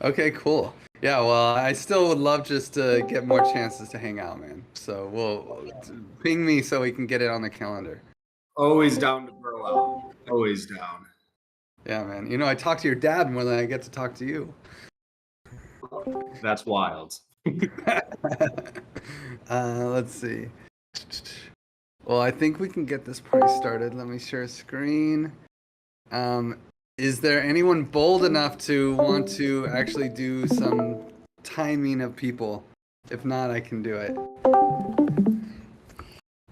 Okay, cool. Yeah, well, I still would love just to get more chances to hang out, man. So we'll ping me so we can get it on the calendar. Always down to bro out. Always down. Yeah, man. You know, I talk to your dad more than I get to talk to you. That's wild. Let's see. Well, I think we can get this party started. Let me share a screen. Um, is there anyone bold enough to want to actually do some timing of people? If not, I can do it.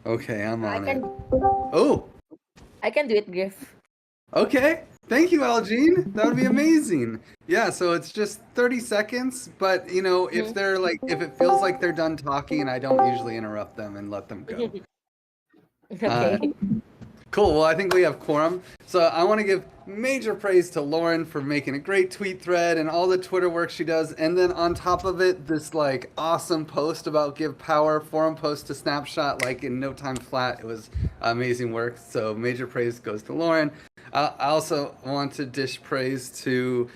Okay, I'm I on it. can Oh, I can do it, Griff. okay. Thank you, Algene. That would be amazing. Yeah, so it's just 30 seconds, but you know, if they're like, if it feels like they're done talking, I don't usually interrupt them and let them go. Uh, Okay. Cool. Well, I think we have quorum. So I want to give major praise to Lauren for making a great tweet thread and all the Twitter work she does. And then on top of it, this like awesome post about Give Power, forum post to Snapshot, like in no time flat. It was amazing work. So major praise goes to Lauren. I also want to dish praise to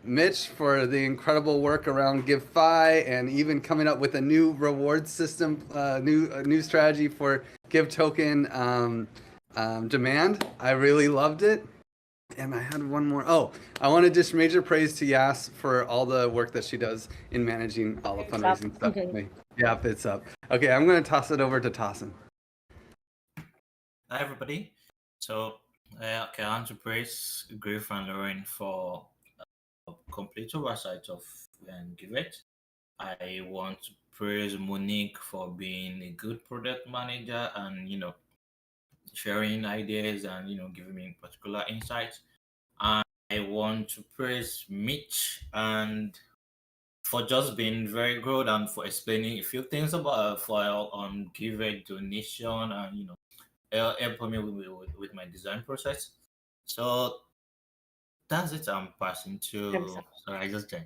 Mitch for the incredible work around GiveFi and even coming up with a new reward system, new strategy for Give Token. Demand. I really loved it. And I had one more. Oh, I want to dish major praise to Yas for all the work that she does in managing all the fundraising stuff with me. Yeah, it's up. Okay, I'm going to toss it over to Tossin. Hi, everybody. So, okay, I want to praise Griff and Lauren for complete oversight of Giveth. I want to praise Monique for being a good product manager and, sharing ideas and, giving me particular insights. And I want to praise Mitch and for just being very good and for explaining a few things about a file on Giveth donation and, helping me with my design process. So that's it. I'm passing to. Sorry, I just joined.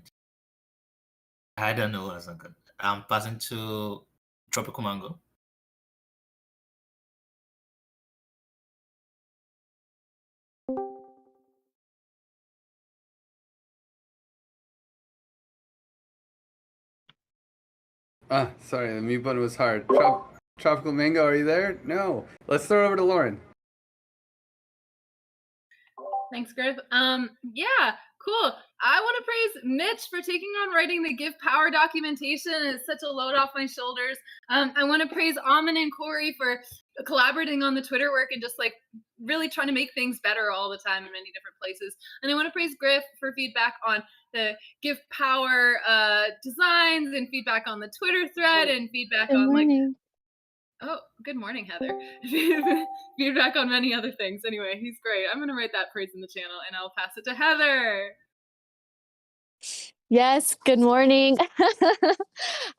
I don't know what's good. I'm passing to Tropical Mango. Sorry, the mute button was hard. Tropical Mango, are you there? No. Let's throw it over to Lauren. Thanks, Griff. Yeah, cool. I want to praise Mitch for taking on writing the Give Power documentation. It's such a load off my shoulders. I want to praise Amin and Corey for collaborating on the Twitter work and just like really trying to make things better all the time in many different places. And I want to praise Griff for feedback on the Give Power designs and feedback on the Twitter thread and feedback on like. Oh, good morning, Heather. Feedback on many other things. Anyway, he's great. I'm going to write that praise in the channel and I'll pass it to Heather. Yes, good morning.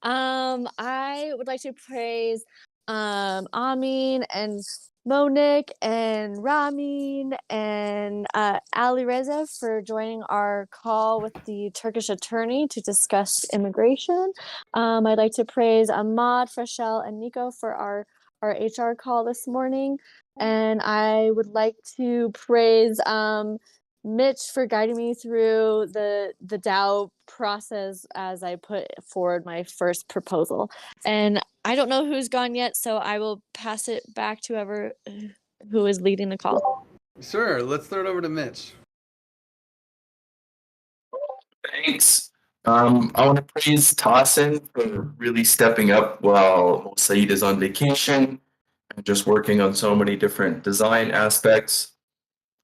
I would like to praise Amin and Monique and Ramin and Ali Reza for joining our call with the Turkish attorney to discuss immigration. I'd like to praise Ahmad, Freshel, and Nico for our HR call this morning. And I would like to praise Mitch for guiding me through the DAO process as I put forward my first proposal. And I don't know who's gone yet, so I will pass it back to who is leading the call. Sure, let's throw it over to Mitch. Thanks. I want to praise Tossin for really stepping up while Saeed is on vacation and just working on so many different design aspects.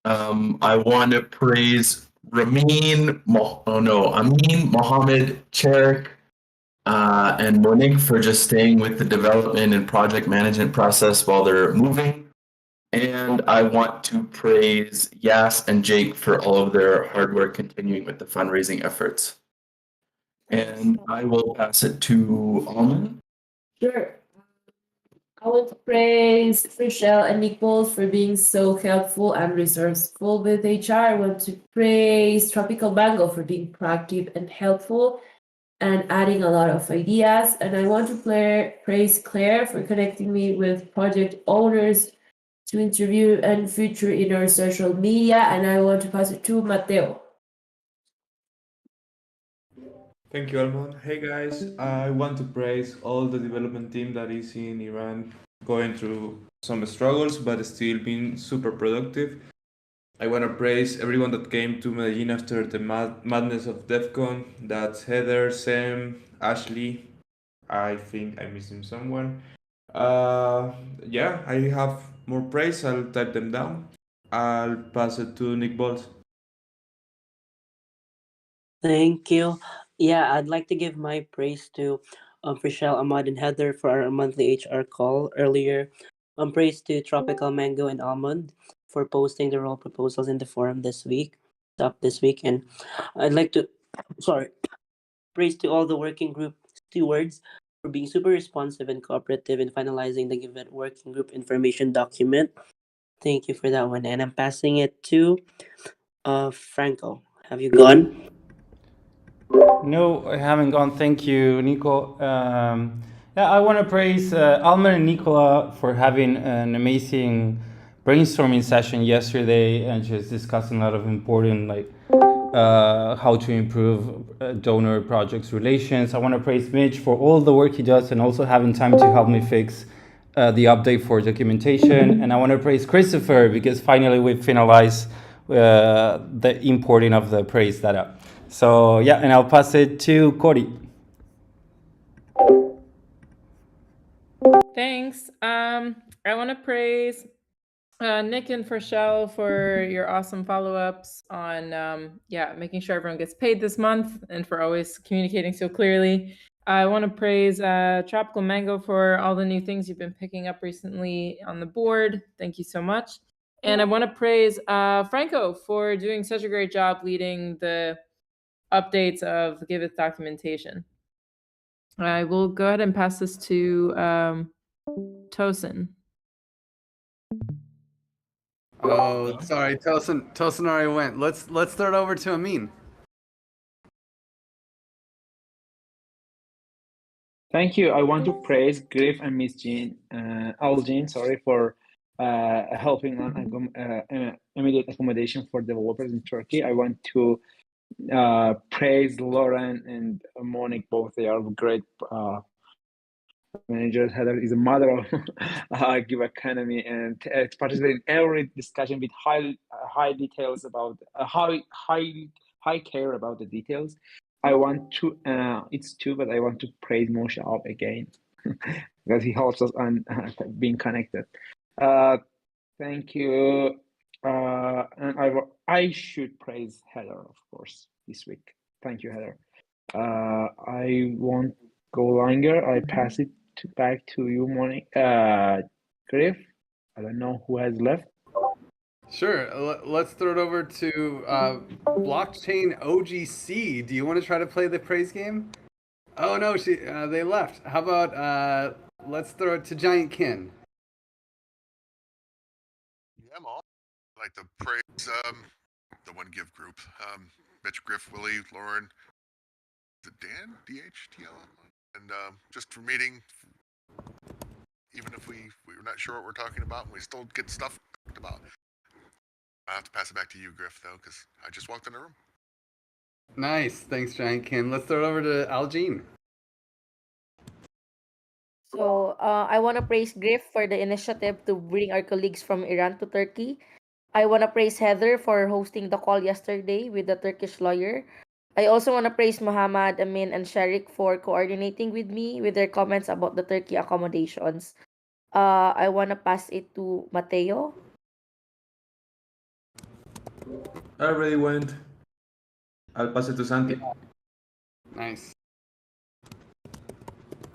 I want to praise Amin Mohammed Cherik and Monique for just staying with the development and project management process while they're moving. And I want to praise Yas and Jake for all of their hard work continuing with the fundraising efforts. And I will pass it to Alman. Sure. I want to praise Michelle and Nichols for being so helpful and resourceful with HR. I want to praise Tropical Mango for being proactive and helpful and adding a lot of ideas. And I want to praise Claire for connecting me with project owners to interview and feature in our social media. And I want to pass it to Mateo. Thank you, Almond. Hey guys, I want to praise all the development team that is in Iran going through some struggles but still being super productive. I want to praise everyone that came to Medellin after the madness of DEFCON. That's Heather, Sam, Ashley. I think I'm missing someone. Yeah, I have more praise. I'll type them down. I'll pass it to Nick Bolt. Thank you. Yeah, I'd like to give my praise to Rochelle, Ahmad, and Heather for our monthly HR call earlier. Praise to Tropical Mango and Almond for posting the role proposals in the forum this week, up this week. And I'd like to, sorry, praise to all the working group stewards for being super responsive and cooperative in finalizing the Giveth working group information document. Thank you for that one. And I'm passing it to Franco. Have you gone? No, I haven't gone. Thank you, Nico. Yeah, I want to praise Alman and Nicola for having an amazing brainstorming session yesterday and just discussing a lot of important, like, how to improve donor projects relations. I want to praise Mitch for all the work he does and also having time to help me fix the update for documentation. And I want to praise Christopher because finally we finalized the importing of the praise data. So yeah, and I'll pass it to Cody. Thanks. I want to praise Nick and Rochelle for your awesome follow-ups on making sure everyone gets paid this month and for always communicating so clearly. I want to praise Tropical Mango for all the new things you've been picking up recently on the board. Thank you so much. And I want to praise Franco for doing such a great job leading the updates of the Giveth documentation. I will go ahead and pass this to Tosin. Oh, sorry, Tosin already went. Let's throw it over to Amin. Thank you. I want to praise Griff and Miss Jean, Al Jean, sorry, for helping on immediate accommodation for developers in Turkey. I want to praise Lauren and Monique both. They are great managers. Heather is a mother of Give Economy and participating in every discussion with high details about high care about the details. I want to it's two, but I want to praise Moshe up again because he helps us on being connected. Thank you. And I should praise Heather, of course, this week. Thank you, Heather. I won't go longer. I pass it back to you, Monique. Griff. I don't know who has left. Sure. Let's throw it over to Blockchain OGC. Do you want to try to play the praise game? Oh no, they left. How about let's throw it to Giant Kin. Yeah, I'm all. I'd like to praise the One Give group. Mitch, Griff, Willie, Lauren, Dan, DHTL, and just for meeting. Even if we were not sure what we're talking about, and we still get stuff talked about. I have to pass it back to you, Griff, though, because I just walked in the room. Nice. Thanks, Giant Kin. Let's throw it over to Algene. So I want to praise Griff for the initiative to bring our colleagues from Iran to Turkey. I want to praise Heather for hosting the call yesterday with the Turkish lawyer. I also want to praise Muhammad, Amin, and Sharik for coordinating with me with their comments about the Turkey accommodations. I want to pass it to Mateo. I already went. I'll pass it to Santi. Nice.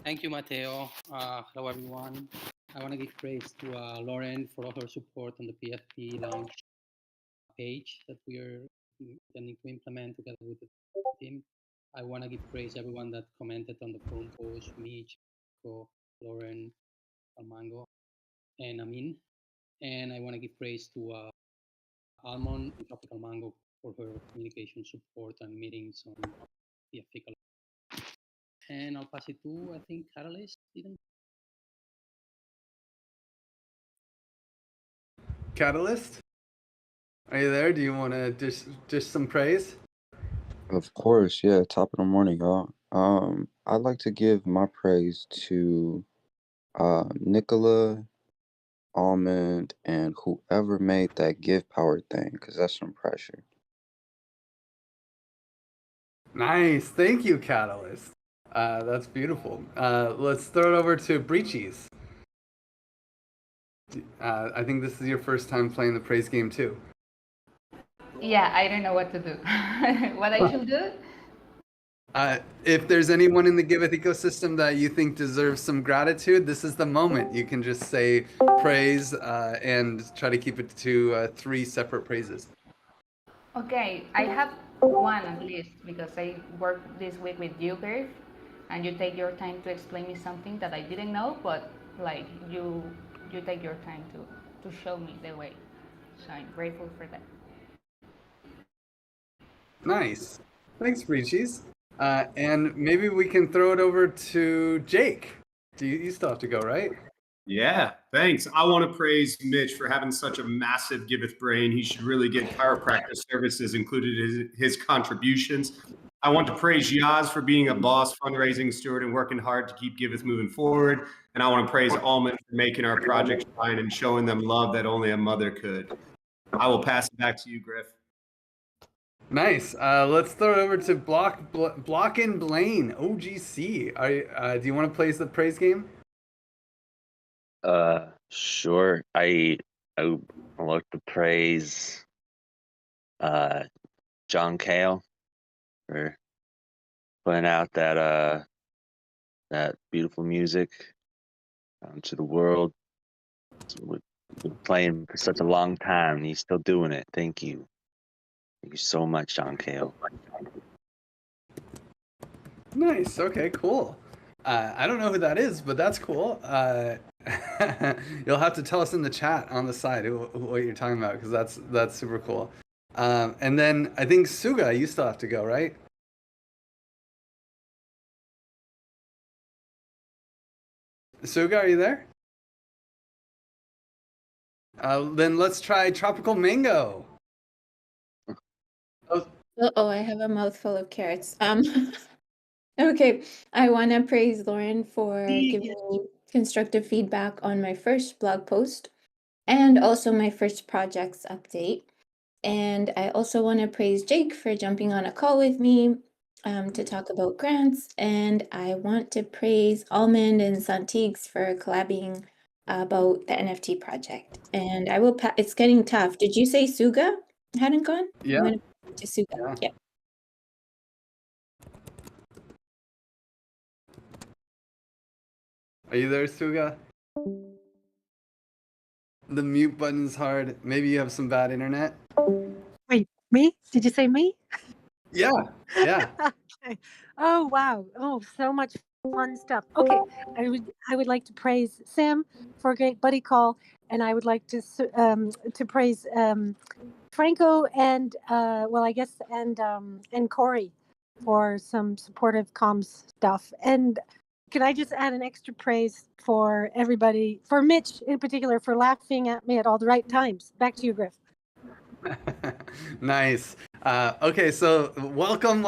Thank you, Mateo. Hello, everyone. I want to give praise to Lauren for all her support on the PFP launch page that we are intending to implement together with the team. I want to give praise to everyone that commented on the forum post, Mitch, Lauren, Almango, and Amin. And I want to give praise to Almond and Tropical Mango for her communication support and meetings on the ethical. And I'll pass it to, I think, Catalyst, Stephen. Catalyst? Are you there? Do you want to dish some praise? Of course, yeah, top of the morning, y'all. I'd like to give my praise to Nicola, Almond, and whoever made that give power thing, because that's some pressure. Nice. Thank you, Catalyst. That's beautiful. Let's throw it over to Breachies. I think this is your first time playing the praise game too. Yeah, I don't know what to do. What I should do? If there's anyone in the Giveth ecosystem that you think deserves some gratitude, this is the moment. You can just say praise and try to keep it to 3 separate praises. Okay, I have one at least because I worked this week with you, Giveth, and you take your time to explain me something that I didn't know, but like you take your time to show me the way. So I'm grateful for that. Nice. Thanks, Breachies. And maybe we can throw it over to Jake. You still have to go, right? Yeah, thanks. I want to praise Mitch for having such a massive Giveth brain. He should really get chiropractic services included in his contributions. I want to praise Yaz for being a boss fundraising steward and working hard to keep Giveth moving forward. And I want to praise Almond for making our project shine and showing them love that only a mother could. I will pass it back to you, Griff. Nice. Let's throw it over to Block and Blaine, OGC. Do you want to play the praise game? Sure. I would like to praise John Cale for putting out that beautiful music to the world. We've been playing for such a long time, and he's still doing it. Thank you. Thank you so much, John Cale. Nice. Okay, cool. I don't know who that is, but that's cool. You'll have to tell us in the chat on the side what you're talking about, because that's super cool. And then I think Suga, you still have to go, right? Suga, are you there? Then let's try Tropical Mango. I have a mouthful of carrots. Okay, I want to praise Lauren for giving me constructive feedback on my first blog post and also my first projects update. And I also want to praise Jake for jumping on a call with me to talk about grants. And I want to praise Almond and Santigues for collabing about the NFT project. And I will it's getting tough. Did you say Suga hadn't gone? Yeah. I'm going to Suga. Yeah. Are you there, Suga? The mute button's hard. Maybe you have some bad internet. Wait, me? Did you say me? Yeah, yeah. Okay. Oh wow! Oh, so much fun stuff. Okay, I would like to praise Sam for a great buddy call, and I would like to praise Franco and and Corey for some supportive comms stuff. And can I just add an extra praise for everybody, for Mitch in particular, for laughing at me at all the right times. Back to you, Griff. Nice. Okay, so welcome.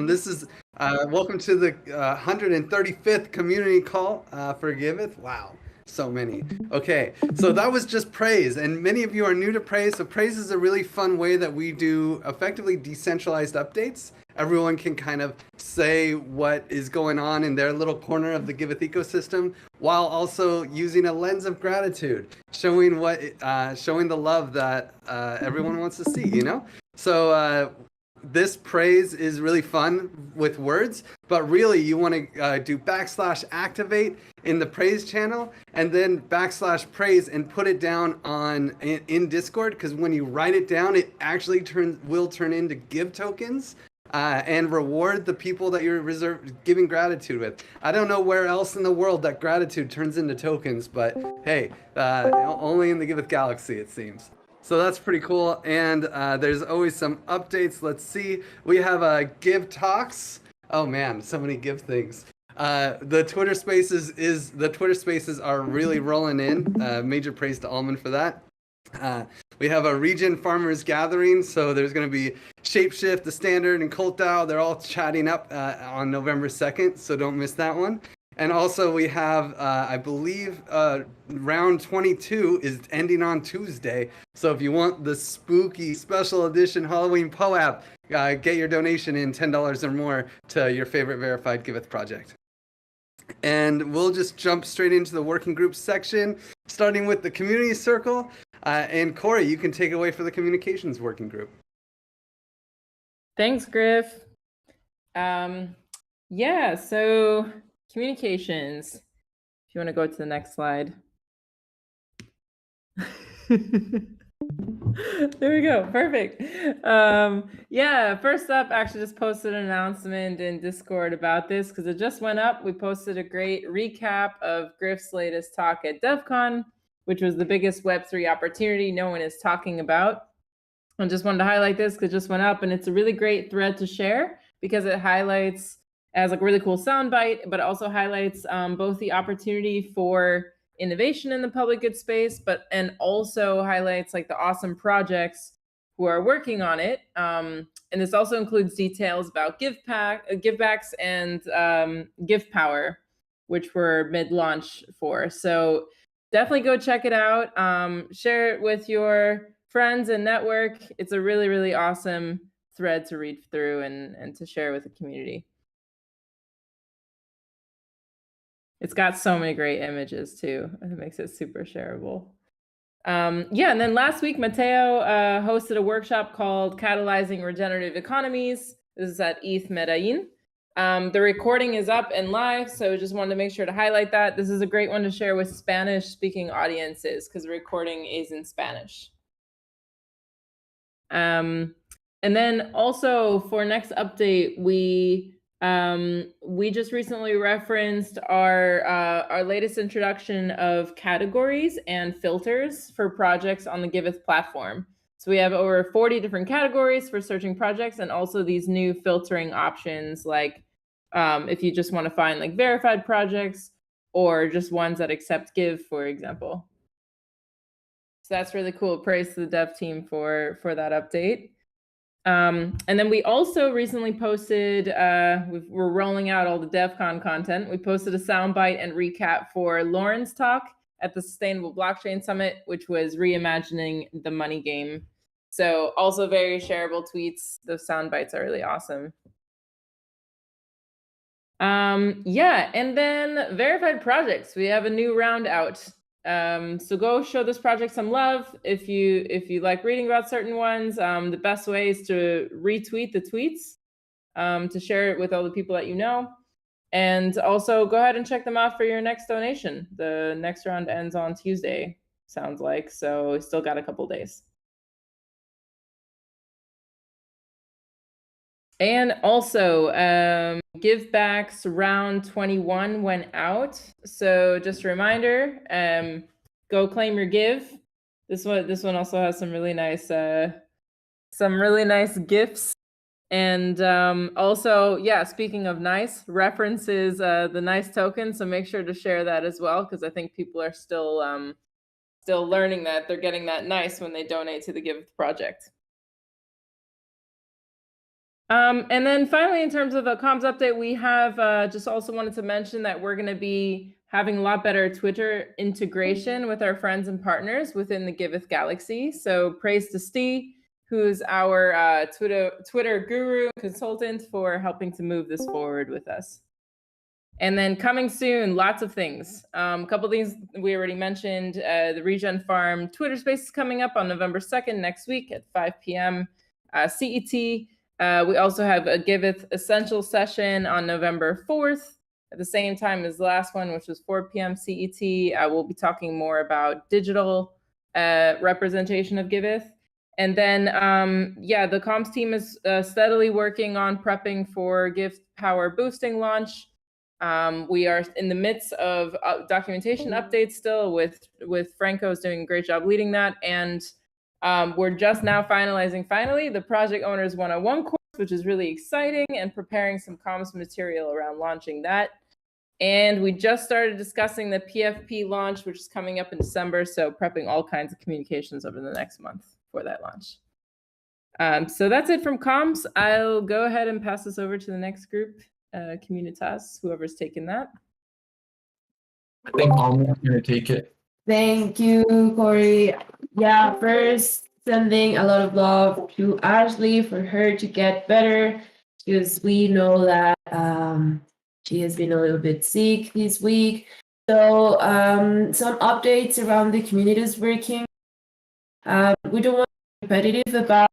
This is welcome to the 135th community call for Giveth. Wow, so many. Okay, so that was just praise, and many of you are new to praise. So praise is a really fun way that we do effectively decentralized updates. Everyone can kind of say what is going on in their little corner of the Giveth ecosystem, while also using a lens of gratitude, showing the love that everyone wants to see. You know, so this praise is really fun with words, but really you want to do \activate in the praise channel, and then \praise and put it down in Discord, because when you write it down, it actually will turn into give tokens. And reward the people that you're giving gratitude with. I don't know where else in the world that gratitude turns into tokens, but hey, only in the Giveth Galaxy, it seems. So that's pretty cool. And there's always some updates. Let's see. We have Give Talks. Oh man, so many Give things. The Twitter Spaces are really rolling in. Major praise to Almond for that. We have a region farmers gathering, so there's going to be Shapeshift, the Standard, and Koltau. They're all chatting up on November 2nd, so don't miss that one. And also we have, I believe, round 22 is ending on Tuesday. So if you want the spooky special edition Halloween POAP, get your donation in $10 or more to your favorite verified Giveth project. And we'll just jump straight into the working group section, starting with the community circle. And Corey, you can take away for the communications working group. Thanks, Griff. Yeah, so communications. If you want to go to the next slide. There we go. Perfect. Yeah, first up, actually just posted an announcement in Discord about this because it just went up. We posted a great recap of Griff's latest talk at DEF CON, which was the biggest Web3 opportunity no one is talking about. I just wanted to highlight this because it just went up, and it's a really great thread to share because it highlights as like a really cool soundbite, but it also highlights both the opportunity for innovation in the public good space, and also highlights like the awesome projects who are working on it. And this also includes details about givebacks and Give Power, which we're mid-launch for. So definitely go check it out. Share it with your friends and network. It's a really, really awesome thread to read through and to share with the community. It's got so many great images too. It makes it super shareable. Yeah, and then last week, Mateo hosted a workshop called Catalyzing Regenerative Economies. This is at ETH Medellin. The recording is up and live, so just wanted to make sure to highlight that. This is a great one to share with Spanish-speaking audiences because the recording is in Spanish. And then also for next update, we just recently referenced our latest introduction of categories and filters for projects on the Giveth platform. So we have over 40 different categories for searching projects, and also these new filtering options, like if you just want to find like verified projects or just ones that accept Give, for example. So that's really cool. Praise to the dev team for that update. And then we also recently posted, we're rolling out all the DevCon content. We posted a soundbite and recap for Lauren's talk at the Sustainable Blockchain Summit, which was reimagining the money game. So also very shareable tweets. Those soundbites are really awesome. Yeah, and then verified projects. We have a new round out. So go show this project some love. If you like reading about certain ones, the best way is to retweet the tweets, to share it with all the people that you know. And also go ahead and check them out for your next donation. The next round ends on Tuesday, sounds like, so we still got a couple days. And also, Givebacks round 21 went out. So just a reminder, go claim your give. This one also has some really nice gifts. And also, yeah, speaking of nice, references the nice token. So make sure to share that as well, because I think people are still learning that they're getting that nice when they donate to the Giveth project. And then finally, in terms of a comms update, we have just also wanted to mention that we're going to be having a lot better Twitter integration with our friends and partners within the Giveth Galaxy. So praise to Steve, who's our Twitter guru consultant, for helping to move this forward with us. And then coming soon, lots of things. A couple things we already mentioned. The Regen Farm Twitter Space is coming up on November 2nd, next week at 5 p.m. CET. We also have a Giveth Essential session on November 4th at the same time as the last one, which was 4 p.m. CET. We'll be talking more about digital representation of Giveth. And then, yeah, the comms team is steadily working on prepping for Give Power boosting launch. We are in the midst of documentation updates still, with Franco's doing a great job leading that. And we're just now finally the Project Owners 101 course, which is really exciting, and preparing some comms material around launching that. And we just started discussing the PFP launch, which is coming up in December. So prepping all kinds of communications over the next month for that launch. So that's it from comms. I'll go ahead and pass this over to the next group, Communitas, whoever's taken that. I think Almond's going to take it. Thank you, Corey. Yeah, first sending a lot of love to Ashley for her to get better, because we know that she has been a little bit sick this week. So some updates around the communities working. We don't want to be repetitive about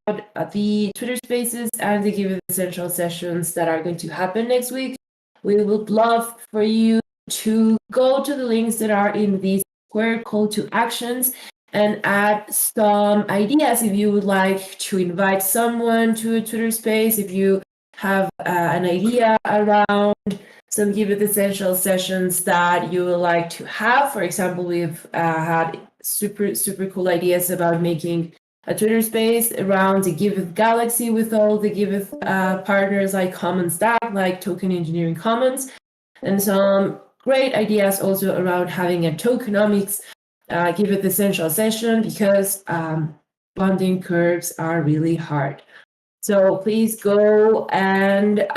the Twitter Spaces and the Giveth Essential sessions that are going to happen next week. We would love for you to go to the links that are in these square call to actions and add some ideas if you would like to invite someone to a Twitter space, if you have an idea around some Giveth Essential sessions that you would like to have. For example, we've had super cool ideas about making a Twitter space around the Giveth Galaxy with all the Giveth partners like Common Stack, like Token Engineering Commons, and some great ideas also around having a tokenomics Giveth Essential session, because bonding curves are really hard. So please go and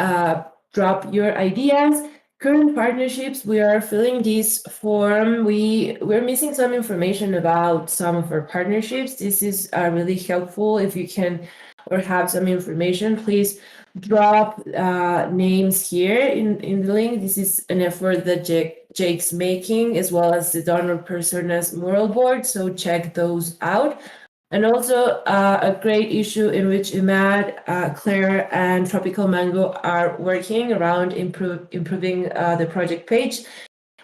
drop your ideas. Current partnerships, we are filling this form. We're missing some information about some of our partnerships. This is really helpful. If you can or have some information, please drop names here in the link. This is an effort that Jake's making, as well as the donor personas mural board, so check those out. And also a great issue in which Imad, Claire, and Tropical Mango are working around improving the project page.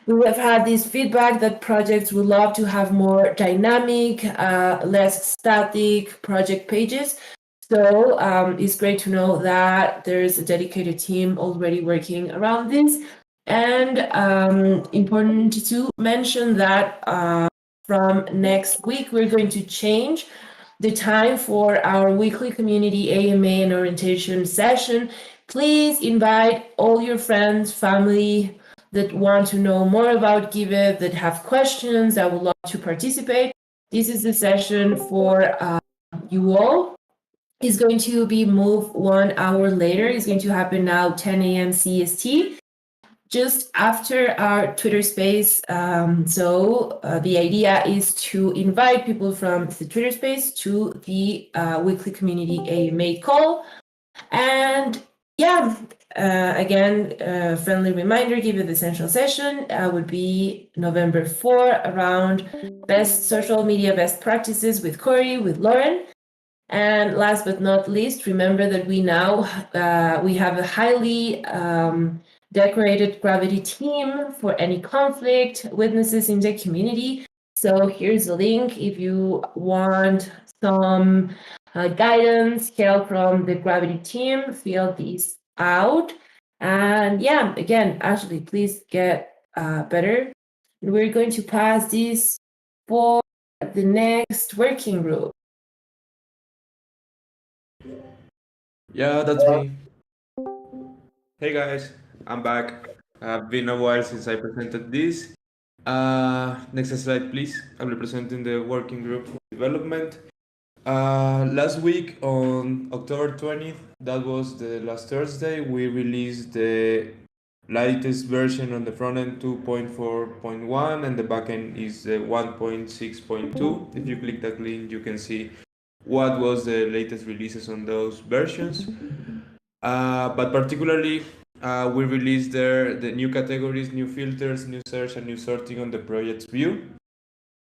We have had this feedback that projects would love to have more dynamic, less static project pages. So it's great to know that there's a dedicated team already working around this. And important to mention that from next week, we're going to change the time for our weekly community AMA and orientation session. Please invite all your friends, family that want to know more about Giveth, that have questions, that would love to participate. This is the session for you all. It's going to be moved 1 hour later. It's going to happen now 10 a.m. CST, just after our Twitter space. So the idea is to invite people from the Twitter space to the weekly community AMA call. And yeah, again, friendly reminder, Giveth Essential session would be November 4 around best social media best practices with Corey, with Lauren. And last but not least, remember that we now we have a highly decorated Gravity team for any conflict witnesses in the community. So here's the link if you want some guidance, help from the Gravity team, fill these out. And yeah, again, Ashley, please get better. We're going to pass this for the next working group. Yeah, that's me. Hey guys, I'm back. Been a while since I presented this. Next slide, please. I'm representing the working group for development. Last week on October 20th, that was the last Thursday, we released the latest version on the front end 2.4.1 and the backend is 1.6.2. If you click that link, you can see what was the latest releases on those versions. But particularly, we released there the new categories, new filters, new search, and new sorting on the project's view.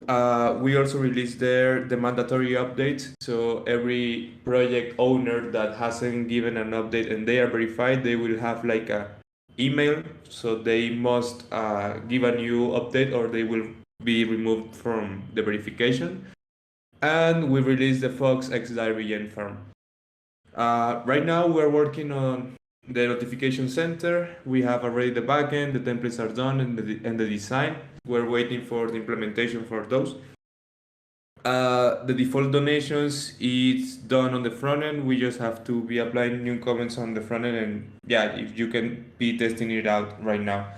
We also released there the mandatory updates. So every project owner that hasn't given an update and they are verified, they will have like a email. So they must give a new update or they will be removed from the verification. And we released the Fox X Diary Gen farm. Right now we're working on the notification center. We have already the backend, the templates are done, and the design. We're waiting for the implementation for those. The default donations is done on the front end. We just have to be applying new comments on the front end, and yeah, if you can be testing it out right now.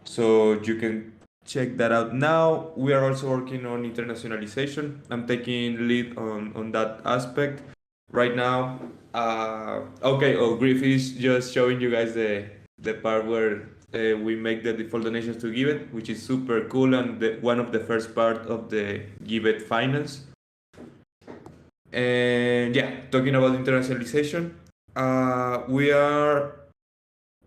So you can check that out. Now we are also working on internationalization. I'm taking lead on that aspect right now. Okay, Griff is just showing you guys the part where we make the default donations to Giveth, which is super cool, and one of the first part of the Giveth finance. And yeah, talking about internationalization,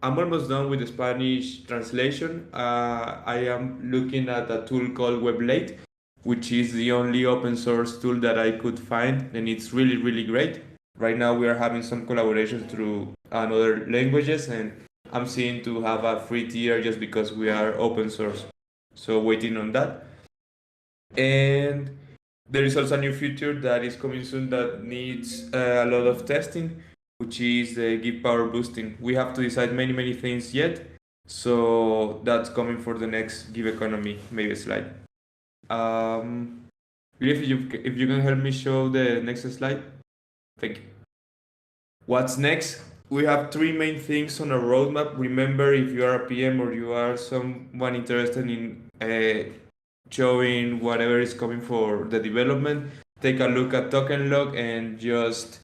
I'm almost done with the Spanish translation. I am looking at a tool called WebLate, which is the only open source tool that I could find, and it's really, really great. Right now we are having some collaborations through other languages, and I'm seeing to have a free tier just because we are open source. So waiting on that. And there is also a new feature that is coming soon that needs a lot of testing, which is the give power boosting. We have to decide many things yet, so that's coming for the next give economy maybe slide. If you can help me show the next slide, thank you. What's next? We have three main things on our roadmap. Remember, if you are a PM or you are someone interested in showing whatever is coming for the development, take a look at token log and just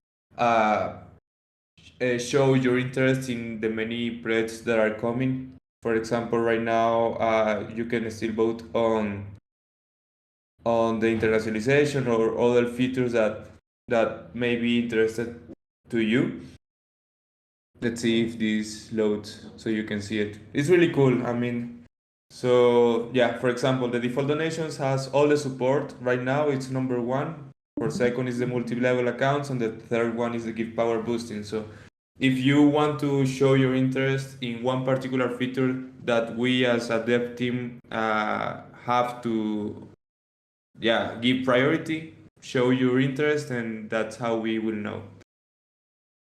show your interest in the many projects that are coming. For example, right now you can still vote on the internationalization or other features that may be interested to you. Let's see if this loads so you can see it. It's really cool. I mean, so yeah, for example, the default donations has all the support. Right now it's number 1. For second is the multi-level accounts, and the third one is the give power boosting. So if you want to show your interest in one particular feature that we as a dev team have to give priority, show your interest, and that's how we will know.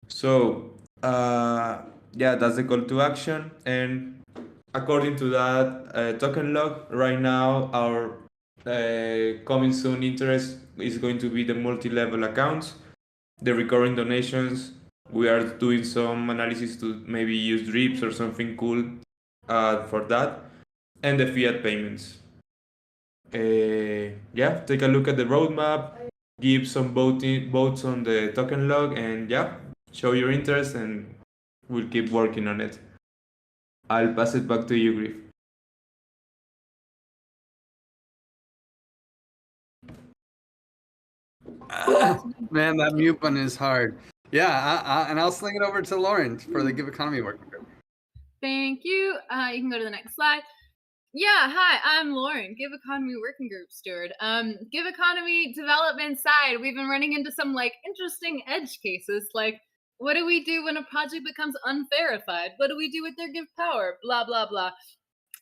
So that's the call to action. And according to that token log, right now our coming soon interest is going to be the multi-level accounts, the recurring donations. We are doing some analysis to maybe use drips or something cool for that, and the fiat payments. Take a look at the roadmap, give some votes on the token log, and show your interest, and we'll keep working on it. I'll pass it back to you, Griff. Man, that mute button is hard. Yeah, and I'll sling it over to Lauren for the Give Economy Working Group. Thank you. You can go to the next slide. Yeah, hi, I'm Lauren, Give Economy Working Group steward. Give Economy development side, we've been running into some interesting edge cases, like what do we do when a project becomes unverified? What do we do with their give power? Blah, blah, blah.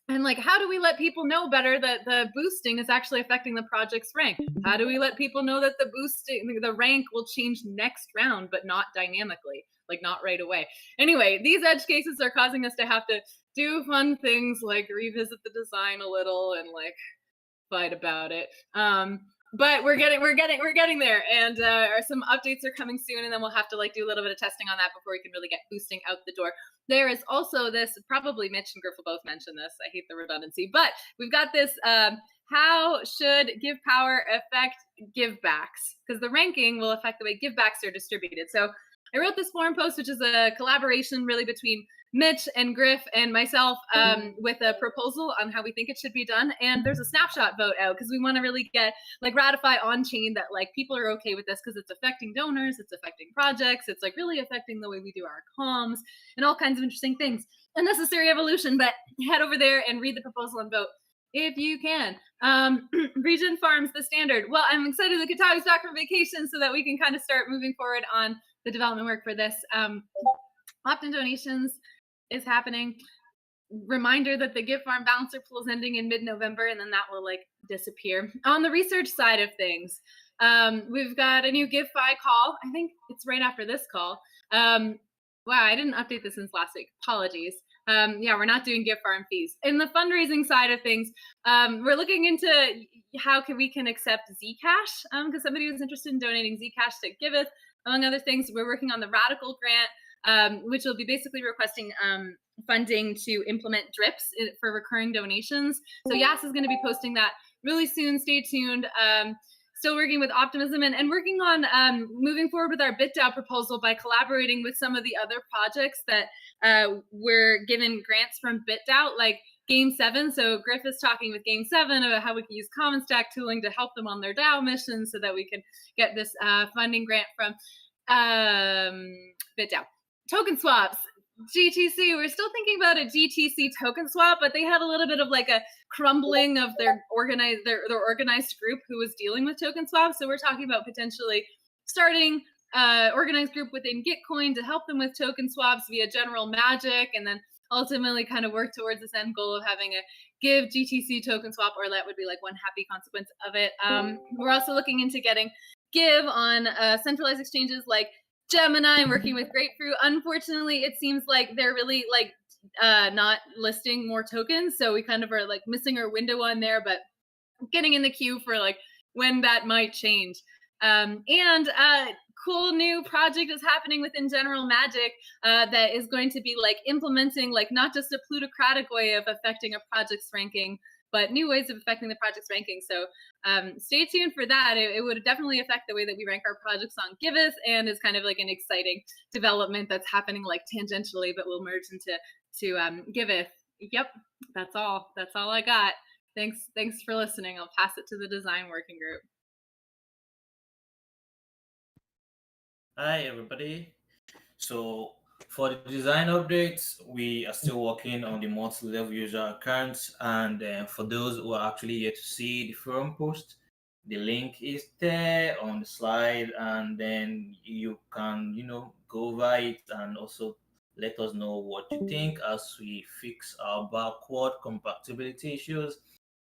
And how do we let people know better that the boosting is actually affecting the project's rank? How do we let people know that the rank will change next round, but not dynamically, not right away? Anyway, these edge cases are causing us to have to do fun things like revisit the design a little and fight about it. But we're getting there, and some updates are coming soon, and then we'll have to do a little bit of testing on that before we can really get boosting out the door. There is also this, probably Mitch and Griff will both mention this, I hate the redundancy, but we've got this, how should give power affect givebacks? Because the ranking will affect the way givebacks are distributed. So I wrote this forum post, which is a collaboration really between Mitch and Griff and myself with a proposal on how we think it should be done. And there's a snapshot vote out because we want to really get ratify on chain that people are okay with this because it's affecting donors, it's affecting projects, it's really affecting the way we do our comms and all kinds of interesting things. A necessary evolution, but head over there and read the proposal and vote if you can. Region Farms, the standard. Well, I'm excited that Katawi's back from vacation so that we can kind of start moving forward on the development work for this. Opt-in donations is happening. Reminder that the Give Farm Balancer pool is ending in mid-November, and then that will disappear. On the research side of things, we've got a new GiveFi call. I think it's right after this call. Wow, I didn't update this since last week. Apologies. We're not doing Give Farm fees. In the fundraising side of things, we're looking into how we can accept Zcash, because somebody was interested in donating Zcash to Giveth, among other things. We're working on the Radical grant, which will be basically requesting funding to implement drips for recurring donations. So Yas is going to be posting that really soon. Stay tuned. Still working with Optimism and working on moving forward with our BitDAO proposal by collaborating with some of the other projects that were given grants from BitDAO, like Game 7. So Griff is talking with Game 7 about how we can use Common Stack tooling to help them on their DAO mission so that we can get this funding grant from BitDAO. Token swaps. GTC, we're still thinking about a GTC token swap, but they had a little bit of like a crumbling of their organized group who was dealing with token swaps. So we're talking about potentially starting organized group within Gitcoin to help them with token swaps via general magic, and then ultimately kind of work towards this end goal of having a Give GTC token swap, or that would be like one happy consequence of it. We're also looking into getting Give on centralized exchanges like Gemini and working with Grapefruit. Unfortunately, it seems like they're really like not listing more tokens, so we kind of are like missing our window on there, but getting in the queue for like when that might change. Cool new project is happening within General Magic that is going to be like implementing like not just a plutocratic way of affecting a project's ranking, but new ways of affecting the project's ranking. So stay tuned for that. It would definitely affect the way that we rank our projects on Giveth, and is kind of like an exciting development that's happening like tangentially, but will merge into Giveth. Yep, that's all I got. Thanks for listening. I'll pass it to the design working group. Hi, everybody. So for the design updates, we are still working on the multi-level user accounts. And for those who are actually yet to see the forum post, the link is there on the slide, and then you can, go over it and also let us know what you think as we fix our backward compatibility issues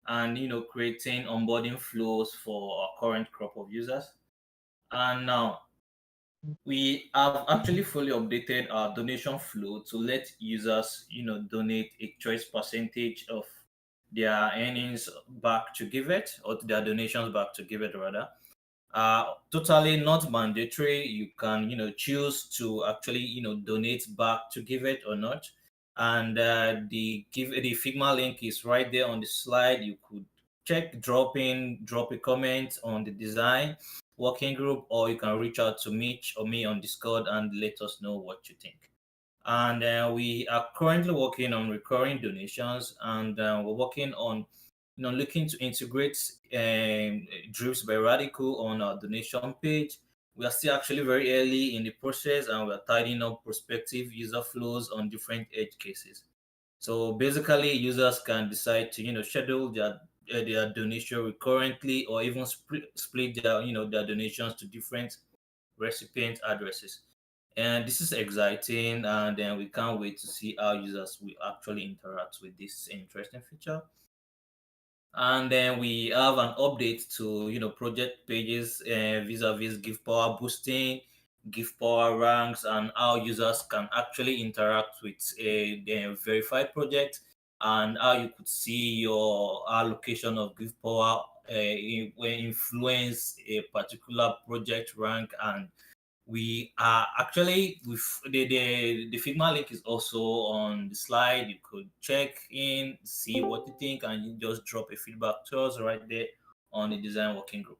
and, creating onboarding flows for our current crop of users. And now, we have actually fully updated our donation flow to let users, donate a choice percentage of their earnings back to Giveth, or their donations back to Giveth rather. Totally not mandatory. You can, choose to actually, donate back to Giveth or not. And the Figma link is right there on the slide. You could drop a comment on the design working group, or you can reach out to Mitch or me on Discord and let us know what you think. And we are currently working on recurring donations, and we're working on looking to integrate drips by Radical on our donation page. We are still actually very early in the process, and we're tidying up prospective user flows on different edge cases. So basically, users can decide to schedule their donation recurrently, or even split their their donations to different recipient addresses. And this is exciting, and then we can't wait to see how users will actually interact with this interesting feature. And then we have an update to project pages vis-a-vis Give Power boosting, Give Power ranks, and how users can actually interact with the verified project, and how you could see your allocation of Give Power influence a particular project rank. And we are actually with the Figma link is also on the slide. You could check in, see what you think, and you just drop a feedback to us right there on the design working group.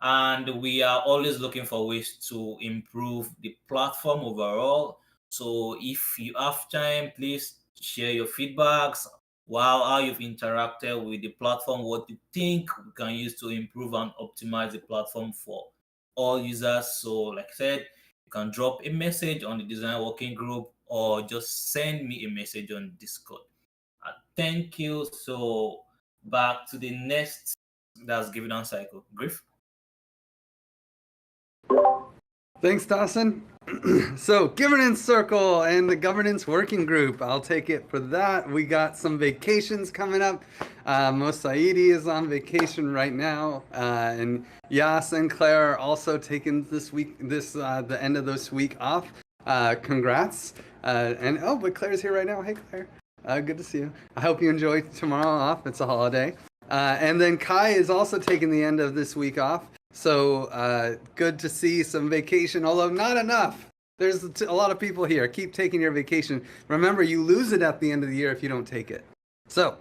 And we are always looking for ways to improve the platform overall. So if you have time, please share your feedbacks, how you've interacted with the platform, what you think we can use to improve and optimize the platform for all users. So like I said, you can drop a message on the design working group, or just send me a message on Discord. Thank you. So back to the next that's given on cycle. Griff. Thanks, Dawson. So, governance circle and the governance working group. I'll take it for that. We got some vacations coming up. Mosaidi is on vacation right now, and Yas and Claire are also taking the end of this week off. Congrats. But Claire's here right now. Hey, Claire. Good to see you. I hope you enjoy tomorrow off. It's a holiday. And then Kai is also taking the end of this week off. So good to see some vacation, although not enough There's a lot of people here. Keep taking your vacation. Remember, you lose it at the end of the year if you don't take it. So,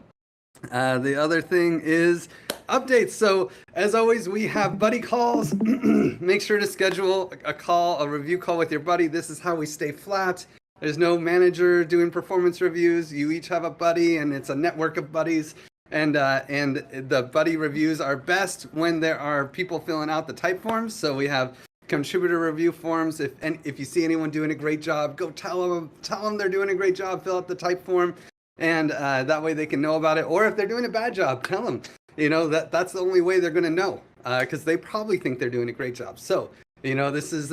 the other thing is updates. So, as always, we have buddy calls. Make sure to schedule a call, a review call with your buddy. This is how we stay flat. There's no manager doing performance reviews. You each have a buddy, and it's a network of buddies. And the buddy reviews are best when there are people filling out the type forms. So we have contributor review forms. If you see anyone doing a great job, go tell them they're doing a great job. Fill out the type form, and that way they can know about it. Or if they're doing a bad job, tell them. That's the only way they're going to know, because they probably think they're doing a great job. So this is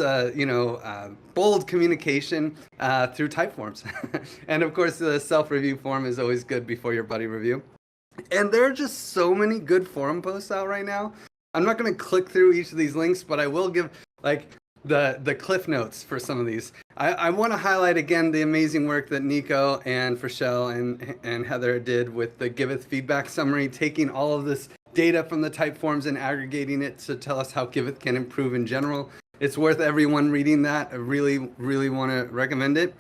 bold communication through type forms. And of course, the self-review form is always good before your buddy review. And there are just so many good forum posts out right now. I'm not going to click through each of these links, but I will give the cliff notes for some of these. I want to highlight again the amazing work that Nico and Frashel and Heather did with the Giveth feedback summary, taking all of this data from the type forms and aggregating it to tell us how Giveth can improve in general. It's worth everyone reading that. I really, really want to recommend it.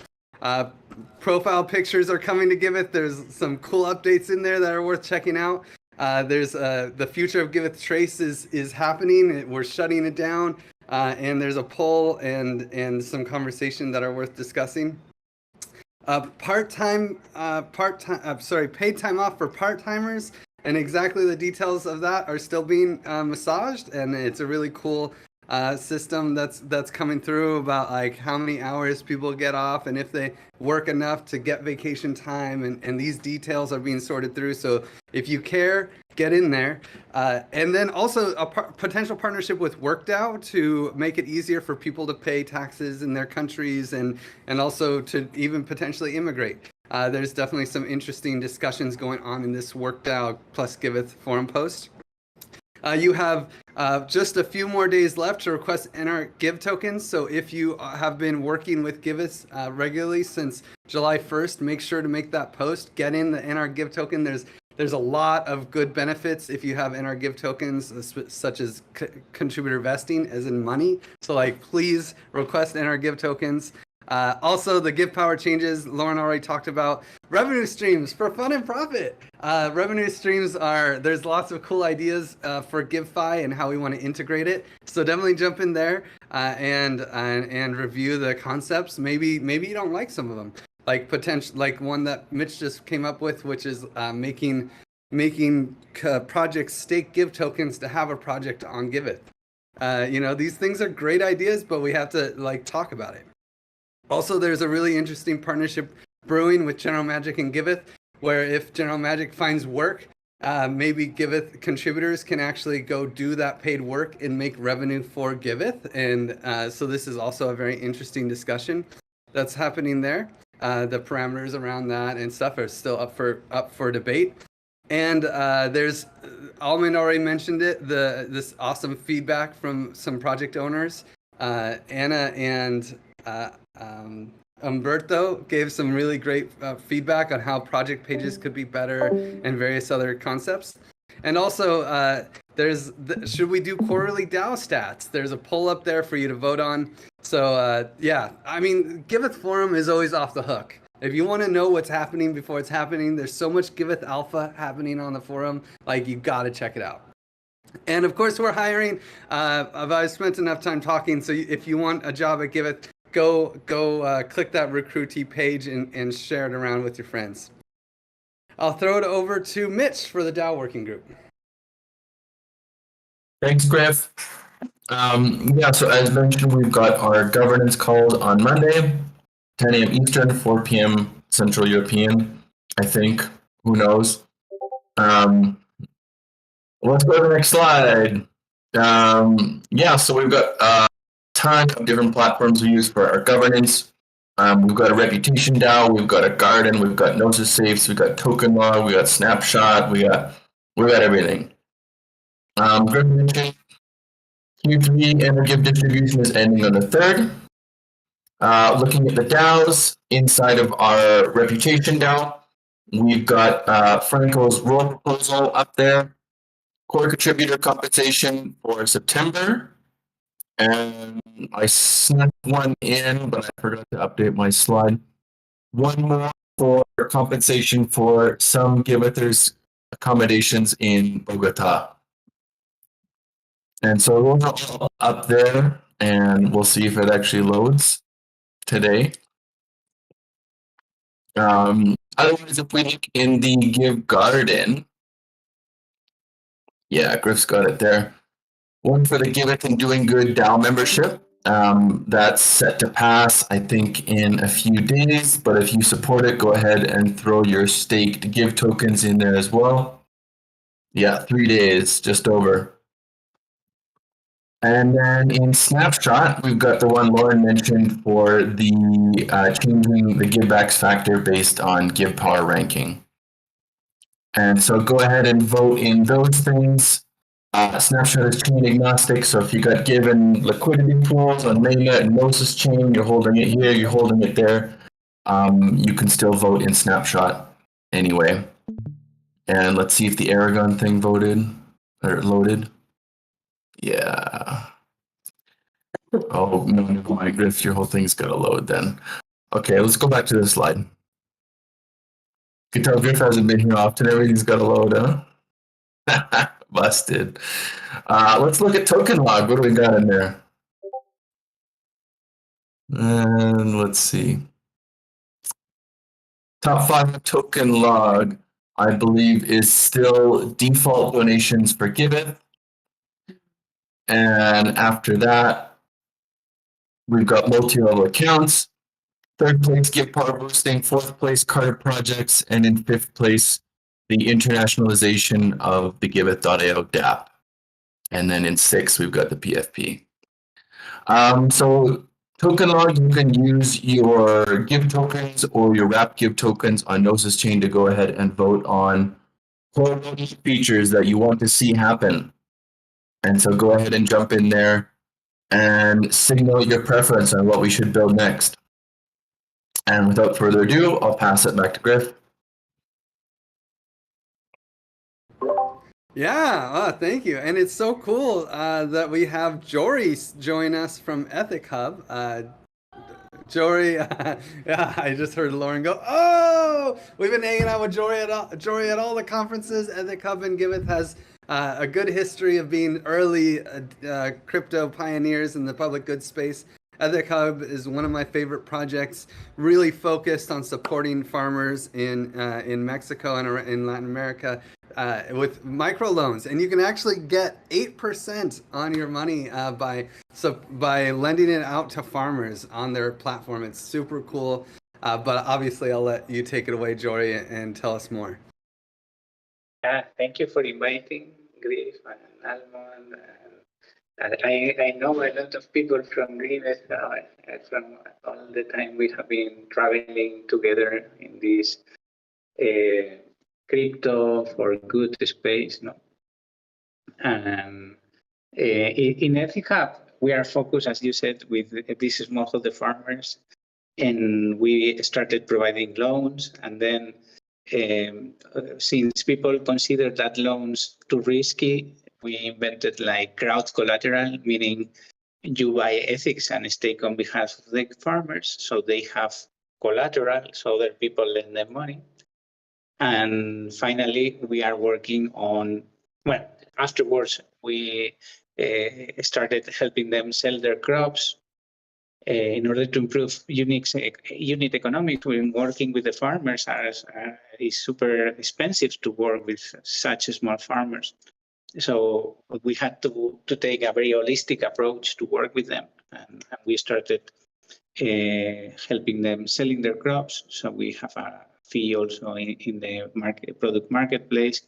Profile pictures are coming to Giveth. There's some cool updates in there that are worth checking out. There's the future of Giveth Trace is happening. We're shutting it down, and there's a poll and some conversation that are worth discussing. Paid time off for part-timers, and exactly the details of that are still being massaged, and it's a really cool system that's coming through about how many hours people get off and if they work enough to get vacation time, and these details are being sorted through. So if you care, get in there. And then also a potential partnership with WorkDAO to make it easier for people to pay taxes in their countries and also to even potentially immigrate. There's definitely some interesting discussions going on in this WorkDAO plus Giveth forum post. You have just a few more days left to request NR Give tokens. So if you have been working with Giveth regularly since July 1st, make sure to make that post. Get in the NR Give token. There's a lot of good benefits if you have NR Give tokens, such as contributor vesting, as in money. So please request NR Give tokens. Also, the Give Power changes Lauren already talked about. Revenue streams for fun and profit. Revenue streams there's lots of cool ideas for GiveFi and how we want to integrate it. So definitely jump in there and review the concepts. Maybe you don't like some of them. Like one that Mitch just came up with, which is making projects stake Give tokens to have a project on Giveth. These things are great ideas, but we have to talk about it. Also, there's a really interesting partnership brewing with General Magic and Giveth, where if General Magic finds work, maybe Giveth contributors can actually go do that paid work and make revenue for Giveth. And so this is also a very interesting discussion that's happening there. The parameters around that and stuff are still up for debate. And there's Almond already mentioned it. This awesome feedback from some project owners. Anna and Umberto gave some really great feedback on how project pages could be better and various other concepts. And also, should we do quarterly DAO stats? There's a poll up there for you to vote on. So Giveth Forum is always off the hook. If you want to know what's happening before it's happening, there's so much Giveth Alpha happening on the forum. You got to check it out. And of course, we're hiring. I've spent enough time talking. So if you want a job at Giveth, go click that recruitee page and share it around with your friends. I'll throw it over to Mitch for the DAO working group. Thanks, Griff. So as mentioned, we've got our governance calls on Monday, 10 a.m. Eastern, 4 p.m. Central European, I think. Who knows? Let's go to the next slide. So we've got a ton of different platforms we use for our governance. We've got a Reputation DAO, we've got a Garden, we've got Gnosis Safes, we've got Token Law, we got Snapshot, we got everything. Griff mentioned Q3 and Give distribution is ending on the 3rd. Looking at the DAOs inside of our Reputation DAO, we've got Franco's role proposal up there, core contributor compensation for September, And I snuck one in, but I forgot to update my slide. One more for compensation for some Givethers accommodations in Bogota. And so those are all up there, and we'll see if it actually loads today. Otherwise, if we look in the Give Garden, yeah, Griff's got it there. One for the Giveth and Doing Good DAO membership. That's set to pass, I think, in a few days. But if you support it, go ahead and throw your staked Give tokens in there as well. Yeah, 3 days, just over. And then in Snapshot, we've got the one Lauren mentioned for the changing the givebacks factor based on Give Power ranking. And so go ahead and vote in those things. Snapshot is chain agnostic, so if you got given liquidity pools on mainnet and Gnosis chain, you're holding it here, you're holding it there, you can still vote in Snapshot anyway. And let's see if the Aragon thing voted or loaded. Yeah. Oh, no, never mind, Griff, your whole thing's got to load then. Okay, let's go back to this slide. You can tell Griff hasn't been here often, everything's got to load, huh? Busted. Let's look at token log. What do we got in there? And let's see. Top 5 token log, I believe, is still default donations for Giveth. And after that, we've got multi-level accounts. 3rd place, Give Power Boosting. 4th place, Carter Projects. And in 5th place, the internationalization of the Giveth.io DApp. And then in 6th, we've got the PFP. So token log, you can use your Give tokens or your wrap Give tokens on Gnosis Chain to go ahead and vote on core features that you want to see happen. And so go ahead and jump in there and signal your preference on what we should build next. And without further ado, I'll pass it back to Griff. Yeah, thank you. And it's so cool that we have Jory join us from EthicHub. Jory, yeah, I just heard Lauren go, oh! We've been hanging out with Jory at all the conferences. EthicHub and Giveth has a good history of being early crypto pioneers in the public goods space. EthicHub is one of my favorite projects, really focused on supporting farmers in Mexico and in Latin America with microloans, and you can actually get 8% on your money by lending it out to farmers on their platform. It's super cool, but obviously I'll let you take it away, Jory, and tell us more. Thank you for inviting Griff and Almond. I know a lot of people from Giveth from all the time we have been traveling together in this crypto for good space. No? In EthicHub, we are focused, as you said, with this smallholder farmers, and we started providing loans, and then since people consider that loans too risky, we invented like crowd collateral, meaning you buy ethics and stake on behalf of the farmers, so they have collateral, so other people lend them money. And finally, we are working on, well, afterwards, we started helping them sell their crops in order to improve unit economics. When working with the farmers is super expensive to work with such small farmers. So we had to take a very holistic approach to work with them. And we started helping them selling their crops. So we have a fee also in the product marketplace.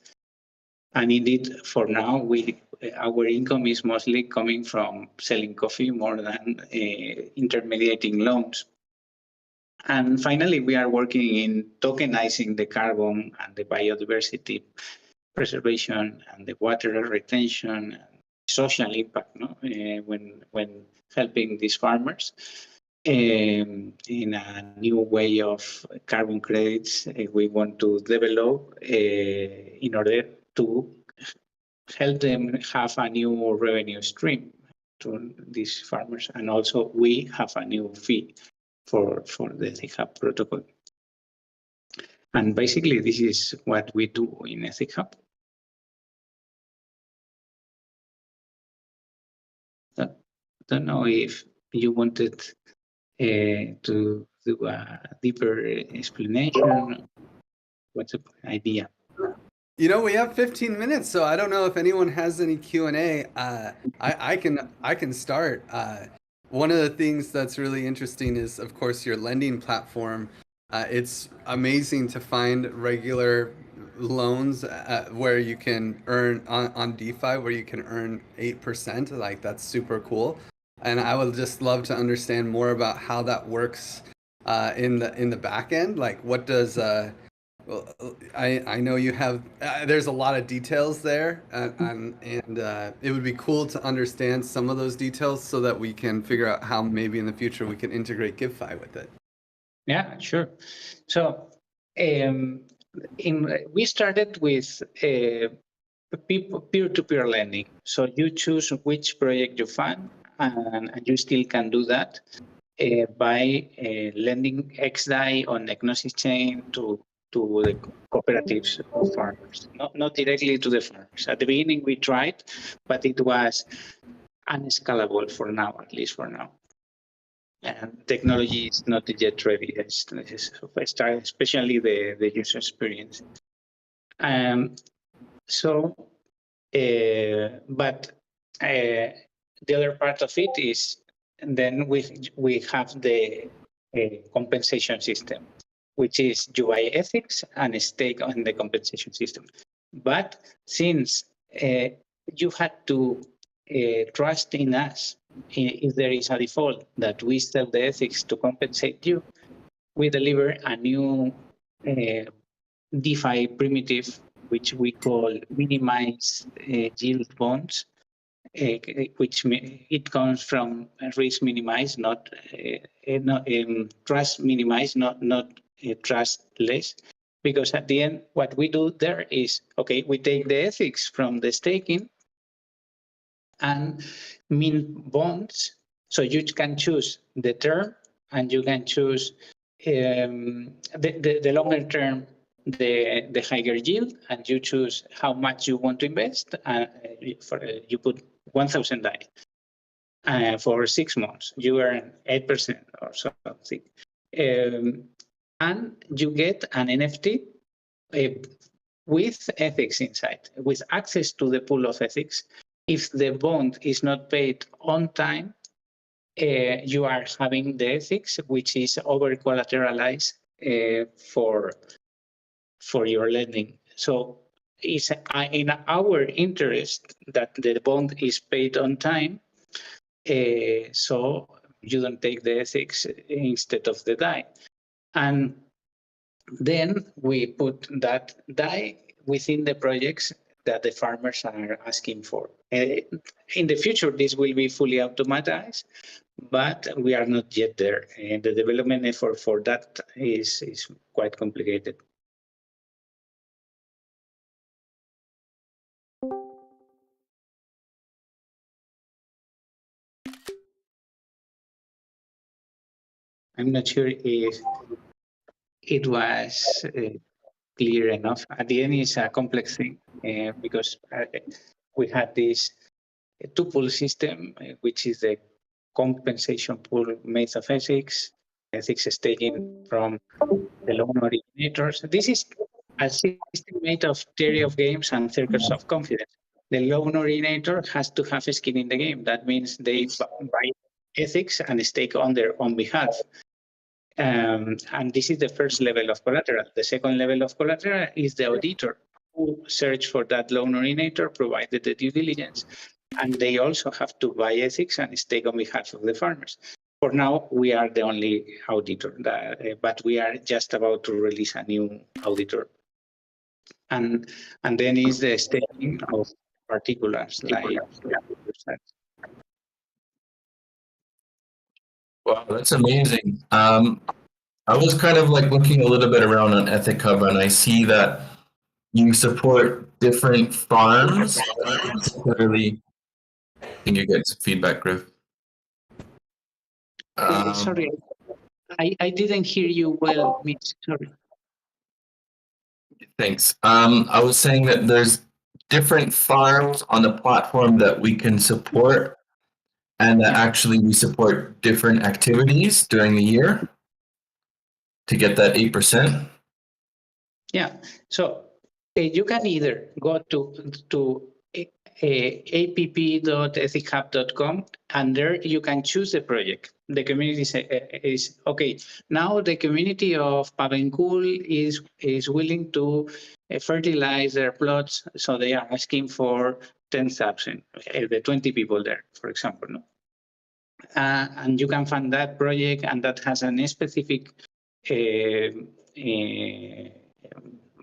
And indeed, for now, our income is mostly coming from selling coffee more than intermediating loans. And finally, we are working in tokenizing the carbon and the biodiversity preservation and the water retention, and social impact, no? When helping these farmers in a new way of carbon credits we want to develop in order to help them have a new revenue stream. to these farmers. And also we have a new fee for the EthicHub protocol. And basically this is what we do in EthicHub. Don't know if you wanted to do a deeper explanation. What's the idea? You know, we have 15 minutes, so I don't know if anyone has any Q&A. I can start. One of the things that's really interesting is, of course, your lending platform. It's amazing to find regular loans where you can earn on DeFi, where you can earn 8%. Like, that's super cool. And I would just love to understand more about how that works in the back end. Like, what does well, I know you have. There's a lot of details there, and it would be cool to understand some of those details so that we can figure out how maybe in the future we can integrate GiveFi with it. Yeah, sure. So we started with peer-to-peer lending. So you choose which project you fund, and you still can do that by lending XDAI on Gnosis chain to the cooperatives of farmers, not directly to the farmers. At the beginning we tried, but it was unscalable for now, at least for now. And technology is not yet ready, especially the user experience. But the other part of it is, and then we have the compensation system, which is you buy ethics and stake on the compensation system. But since you had to trust in us, if there is a default that we sell the ethics to compensate you, we deliver a new DeFi primitive, which we call minimize yield bonds, which it comes from risk minimize, not trust minimize, not trustless. Because at the end, what we do there is, okay, we take the ethics from the staking and mint bonds. So you can choose the term, and you can choose the longer term, the higher yield, and you choose how much you want to invest. You put 1,000 DAI for 6 months. You earn 8% or something. And you get an NFT with ethics inside, with access to the pool of ethics. If the bond is not paid on time, you are having the ethics, which is over collateralized for your lending. So it's in our interest that the bond is paid on time, so you don't take the ethics instead of the DAI. And then we put that DAI within the projects that the farmers are asking for. In the future, this will be fully automatized, but we are not yet there. And the development effort for that is quite complicated. I'm not sure if it was clear enough. At the end, it's a complex thing because we had this two-pool system, which is the compensation pool made of ethics staking from the loan originators. This is a system made of theory of games and circles of confidence. The loan originator has to have a skin in the game. That means they buy ethics and stake on their own behalf. And this is the first level of collateral. The second level of collateral is the auditor who search for that loan originator, provided the due diligence. And they also have to buy ethics and stake on behalf of the farmers. For now, we are the only auditor, but we are just about to release a new auditor. And then is the staking of particulars like. Wow, that's amazing. I was kind of like looking a little bit around on EthicHub, and I see that you support different farms, particularly think you're getting some feedback, Griff. Sorry, I didn't hear you well, Mitch. Sorry. Thanks. I was saying that there's different farms on the platform that we can support, and that actually we support different activities during the year to get that 8%. Yeah. So you can either go to app.ethichub.com, and there you can choose the project. The community is okay. Now the community of Pavenkul is willing to fertilize their plots, so they are asking for 10,000. The 20 people there, for example, no. And you can fund that project, and that has a specific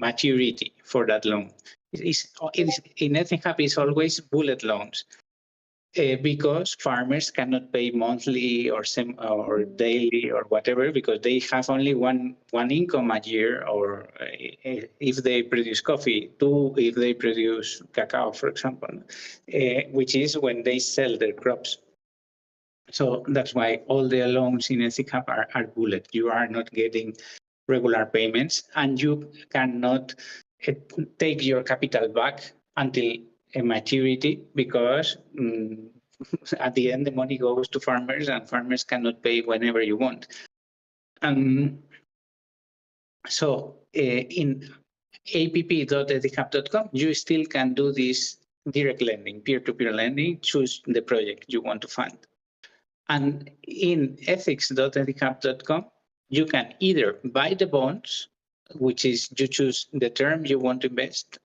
maturity for that loan. In EthicHub, it's always bullet loans because farmers cannot pay monthly or daily or whatever, because they have only one income a year, or if they produce coffee, two if they produce cacao, for example, which is when they sell their crops. So that's why all the loans in EthicHub are bullet. You are not getting regular payments, and you cannot take your capital back until a maturity, because at the end the money goes to farmers, and farmers cannot pay whenever you want. So in app.ethichub.com, you still can do this direct lending, peer-to-peer lending. Choose the project you want to fund. And in ethics.ethichub.com, you can either buy the bonds, which is you choose the term you want to invest,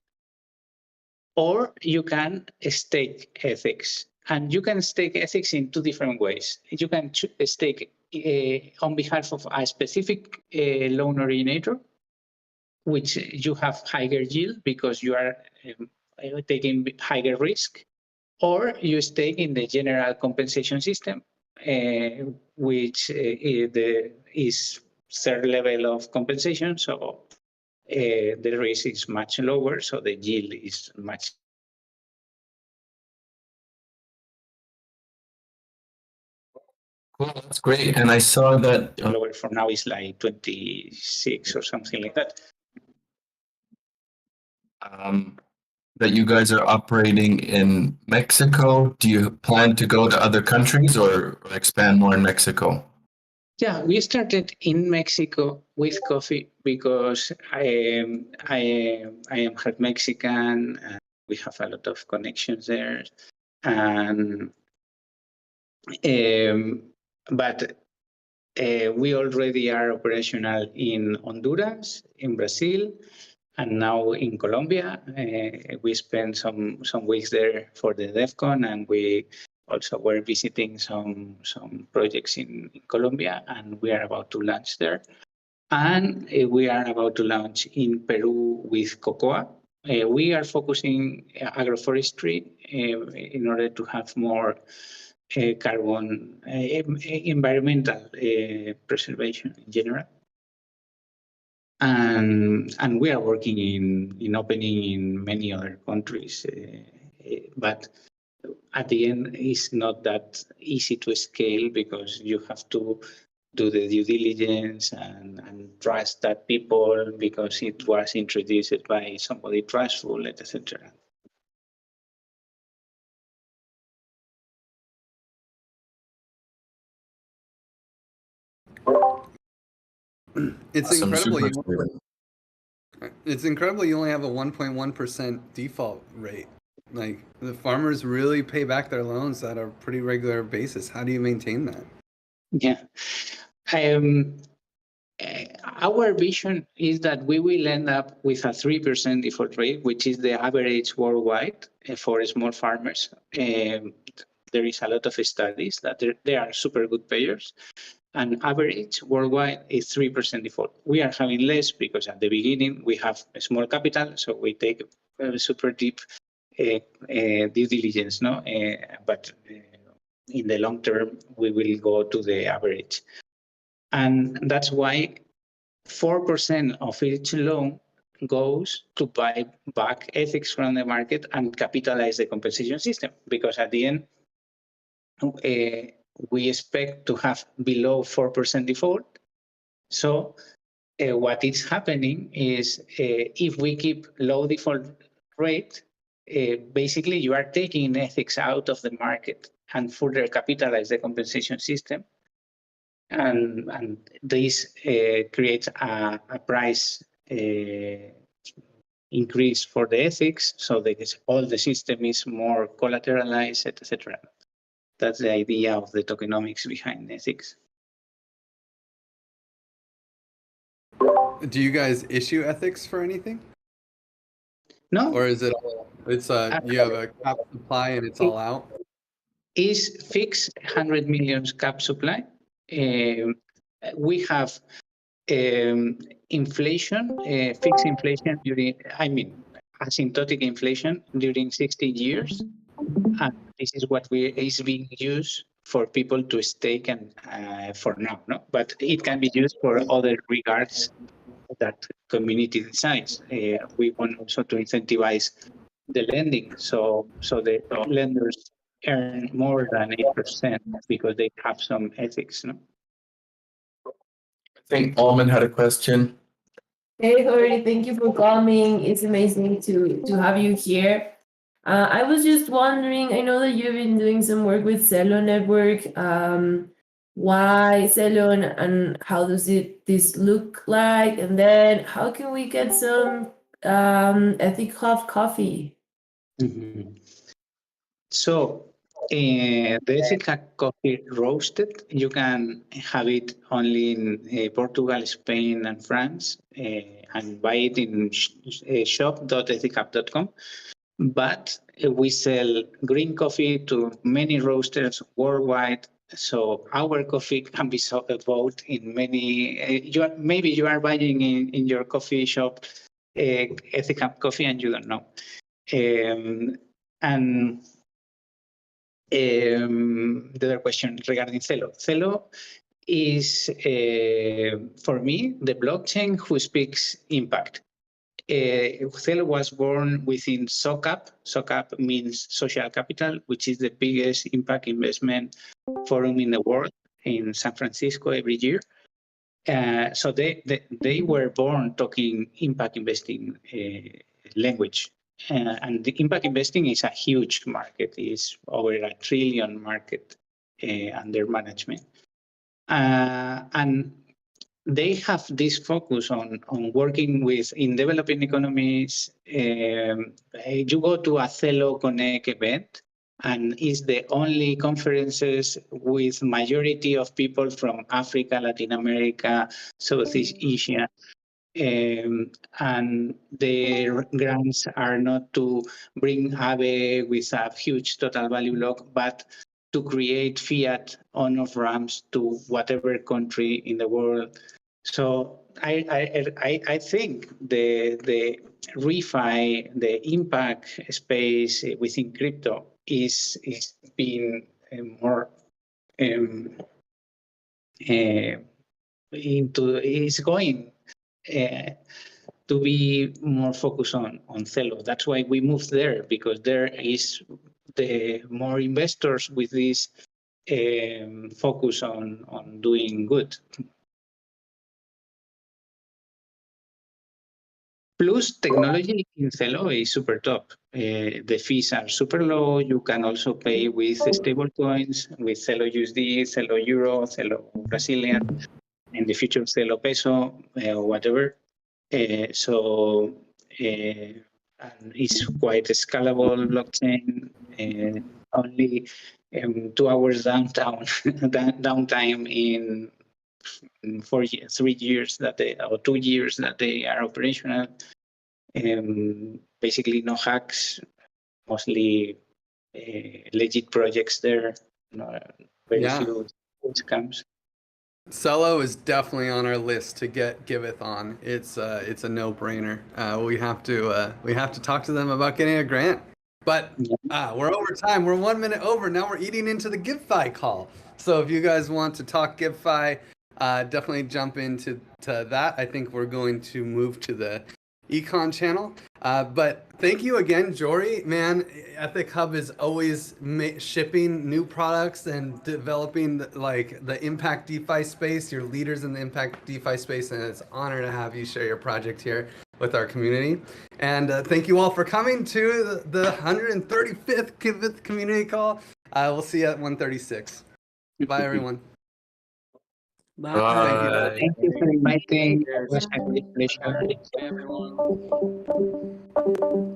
or you can stake ethics. And you can stake ethics in two different ways. You can stake on behalf of a specific loan originator, which you have higher yield because you are taking higher risk, or you stake in the general compensation system, which is third level of compensation, so the risk is much lower, so the yield is much Cool, that's great. And I saw that lower. For now, it's like 26 or something like that. That you guys are operating in Mexico. Do you plan to go to other countries or expand more in Mexico? Yeah, we started in Mexico with coffee because I am half Mexican, and we have a lot of connections there. And but we already are operational in Honduras, in Brazil, and now in Colombia. We spent some weeks there for the DevCon, and we also were visiting some projects in Colombia, and we are about to launch there. And we are about to launch in Peru with cocoa. We are focusing agroforestry in order to have more carbon, environmental preservation in general. And we are working in opening in many other countries, but at the end, it's not that easy to scale because you have to do the due diligence and trust that people because it was introduced by somebody trustful, etc. It's Awesome, incredible. It's incredible you only have a 1.1% default rate. Like, the farmers really pay back their loans at a pretty regular basis. How do you maintain that? Yeah. Our vision is that we will end up with a 3% default rate, which is the average worldwide for small farmers. There is a lot of studies that they are super good payers. And average worldwide is 3% default. We are having less because at the beginning we have a small capital, so we take a super deep due diligence, no? But in the long term, we will go to the average. And that's why 4% of each loan goes to buy back ethics from the market and capitalize the compensation system. Because at the end, we expect to have below 4% default. So what is happening is if we keep low default rate, basically you are taking ethics out of the market and further capitalize the compensation system. And this creates a price increase for the ethics, so that all the system is more collateralized, etc. That's the idea of the tokenomics behind ethics. Do you guys issue ethics for anything? No. Or is it all, it's you have a cap supply and it's all out? Is fixed 100 million cap supply. We have inflation, fixed inflation during, asymptotic inflation during 60 years. And this is what is being used for people to stake and for now, no? But it can be used for other regards that community decides. We want also to incentivize the lending, so the lenders earn more than 8% because they have some ethics, no? I think Alman had a question. Hey, Hori, thank you for coming. It's amazing to have you here. I was just wondering, I know that you've been doing some work with Celo Network. Why Celo and how does this look like? And then how can we get some EthicHub coffee? So the EthicHub coffee roasted, you can have it only in Portugal, Spain, and France, and buy it in shop.ethichub.com. But we sell green coffee to many roasters worldwide. So our coffee can be bought in many. Maybe you are buying in your coffee shop EthicHub coffee and you don't know. And the other question regarding Celo. Celo is, for me, the blockchain who speaks impact. Celo was born within SOCAP. SOCAP means social capital, which is the biggest impact investment forum in the world in San Francisco every year. So they were born talking impact investing language. And the impact investing is a huge market. It's over $1 trillion market under management. And they have this focus on working in developing economies. You go to a Celo Connect event, and it's the only conferences with majority of people from Africa, Latin America, Southeast Asia. And the grants are not to bring Aave with a huge total value lock, but to create fiat on-off ramps to whatever country in the world. So I think the refi, the impact space within crypto is being more is going to be more focused on Celo. That's why we moved there, because there is the more investors with this focus on doing good. Plus, technology in Celo is super top. The fees are super low. You can also pay with stable coins, with Celo USD, Celo Euro, Celo Brazilian, in the future Celo Peso, whatever. So and it's quite a scalable blockchain. Only 2 hours downtime in 3 years that or 2 years that they are operational. Basically no hacks, mostly legit projects there. Very few scams. Celo is definitely on our list to get Giveth on. It's a no-brainer. We have to talk to them about getting a grant. But we're over time. We're 1 minute over. Now we're eating into the GiveFi call. So if you guys want to talk GiveFi, definitely jump into that. I think we're going to move to the econ channel. But thank you again, Jory. Man, EthicHub is always shipping new products and developing the impact DeFi space. You're leaders in the impact DeFi space, and it's an honor to have you share your project here with our community. And thank you all for coming to the 135th Giveth community call. We'll see you at 136. Bye, everyone. Bye. Thank you for inviting. It was a great pleasure. Bye, everyone.